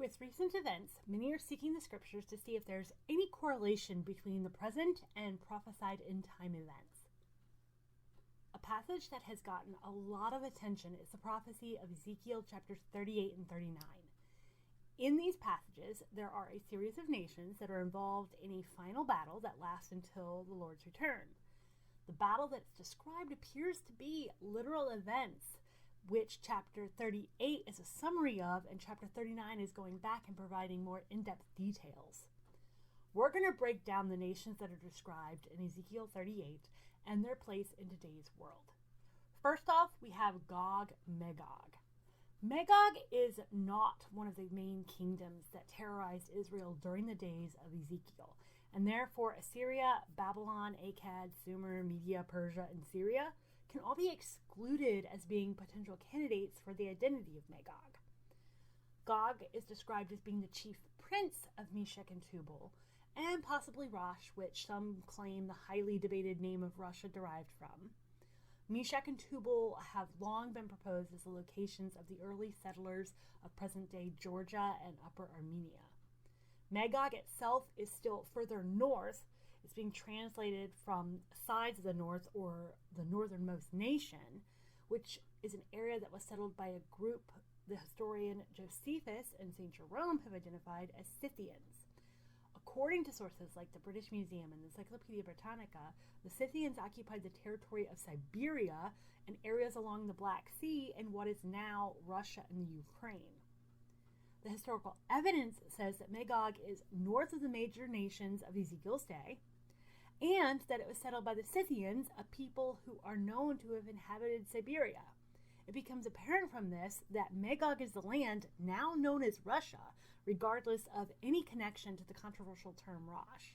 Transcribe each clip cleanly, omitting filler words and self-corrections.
With recent events, many are seeking the scriptures to see if there's any correlation between the present and prophesied end time events. A passage that has gotten a lot of attention is the prophecy of Ezekiel chapters 38 and 39. In these passages, there are a series of nations that are involved in a final battle that lasts until the Lord's return. The battle that's described appears to be literal events, which chapter 38 is a summary of, and chapter 39 is going back and providing more in-depth details. We're going to break down the nations that are described in Ezekiel 38 and their place in today's world. First off, we have Gog and Magog. Magog is not one of the main kingdoms that terrorized Israel during the days of Ezekiel, and therefore Assyria, Babylon, Akkad, Sumer, Media, Persia, and Syria can all be excluded as being potential candidates for the identity of Magog. Gog is described as being the chief prince of Meshech and Tubal, and possibly Rosh, which some claim the highly debated name of Russia derived from. Meshech and Tubal have long been proposed as the locations of the early settlers of present-day Georgia and Upper Armenia. Magog itself is still further north. It's being translated from sides of the north, or the northernmost nation, which is an area that was settled by a group the historian Josephus and St. Jerome have identified as Scythians. According to sources like the British Museum and the Encyclopedia Britannica, the Scythians occupied the territory of Siberia and areas along the Black Sea in what is now Russia and the Ukraine. The historical evidence says that Magog is north of the major nations of Ezekiel's day, and that it was settled by the Scythians, a people who are known to have inhabited Siberia. It becomes apparent from this that Magog is the land now known as Russia, regardless of any connection to the controversial term Rosh.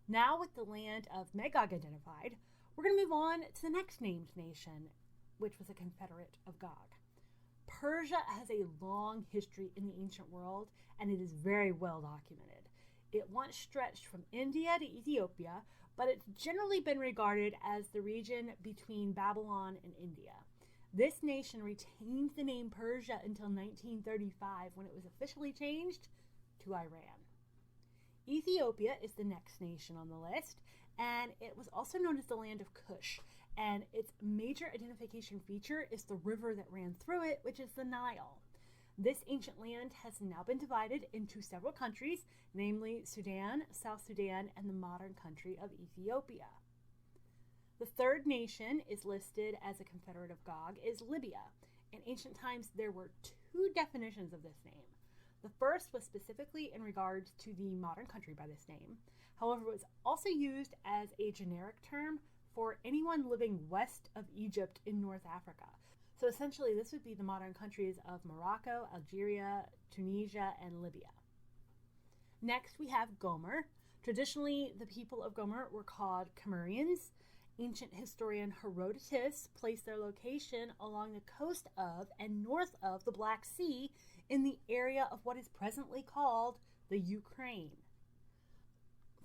Now, with the land of Magog identified, we're going to move on to the next named nation, which was a confederate of Gog. Persia has a long history in the ancient world, and it is very well documented. It once stretched from India to Ethiopia, but it's generally been regarded as the region between Babylon and India. This nation retained the name Persia until 1935, when it was officially changed to Iran. Ethiopia is the next nation on the list, and it was also known as the land of Cush, and its major identification feature is the river that ran through it, which is the Nile. This ancient land has now been divided into several countries, namely Sudan, South Sudan, and the modern country of Ethiopia. The third nation is listed as a confederate of Gog is Libya. In ancient times, there were two definitions of this name. The first was specifically in regards to the modern country by this name. However, it was also used as a generic term for anyone living west of Egypt in North Africa. So essentially, this would be the modern countries of Morocco, Algeria, Tunisia, and Libya. Next, we have Gomer. Traditionally, the people of Gomer were called Kemurians. Ancient historian Herodotus placed their location along the coast of and north of the Black Sea in the area of what is presently called the Ukraine.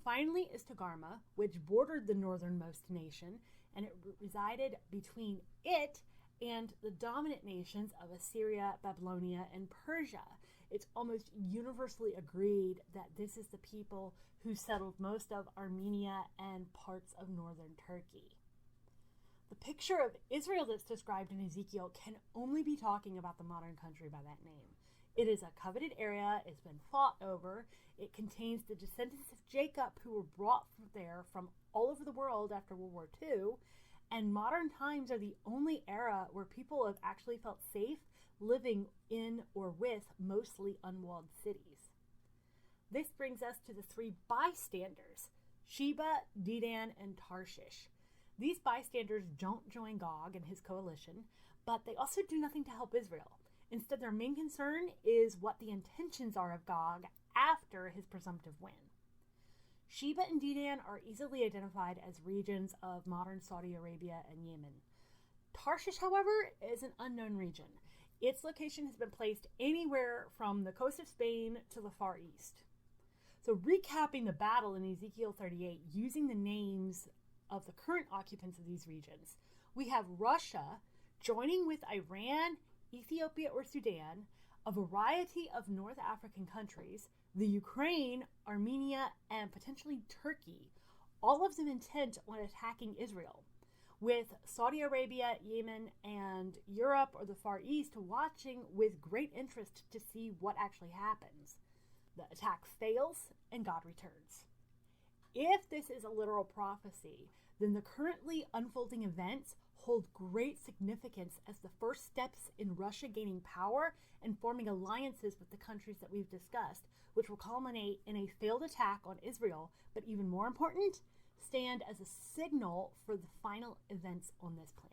Finally is Togarmah, which bordered the northernmost nation, and it resided between it and the dominant nations of Assyria, Babylonia, and Persia. It's almost universally agreed that this is the people who settled most of Armenia and parts of northern Turkey. The picture of Israel that's described in Ezekiel can only be talking about the modern country by that name. It is a coveted area, it's been fought over, it contains the descendants of Jacob who were brought there from all over the world after World War II, and modern times are the only era where people have actually felt safe living in or with mostly unwalled cities. This brings us to the three bystanders, Sheba, Dedan, and Tarshish. These bystanders don't join Gog and his coalition, but they also do nothing to help Israel. Instead, their main concern is what the intentions are of Gog after his presumptive win. Sheba and Dedan are easily identified as regions of modern Saudi Arabia and Yemen. Tarshish, however, is an unknown region. Its location has been placed anywhere from the coast of Spain to the Far East. So recapping the battle in Ezekiel 38, using the names of the current occupants of these regions, we have Russia joining with Iran, Ethiopia or Sudan a variety of North African countries, the Ukraine, Armenia, and potentially Turkey, all of them intent on attacking Israel, with Saudi Arabia, Yemen, and Europe or the Far East watching with great interest to see what actually happens. The attack fails, and God returns. If this is a literal prophecy, then the currently unfolding events hold great significance as the first steps in Russia gaining power and forming alliances with the countries that we've discussed, which will culminate in a failed attack on Israel, but even more important, stand as a signal for the final events on this planet.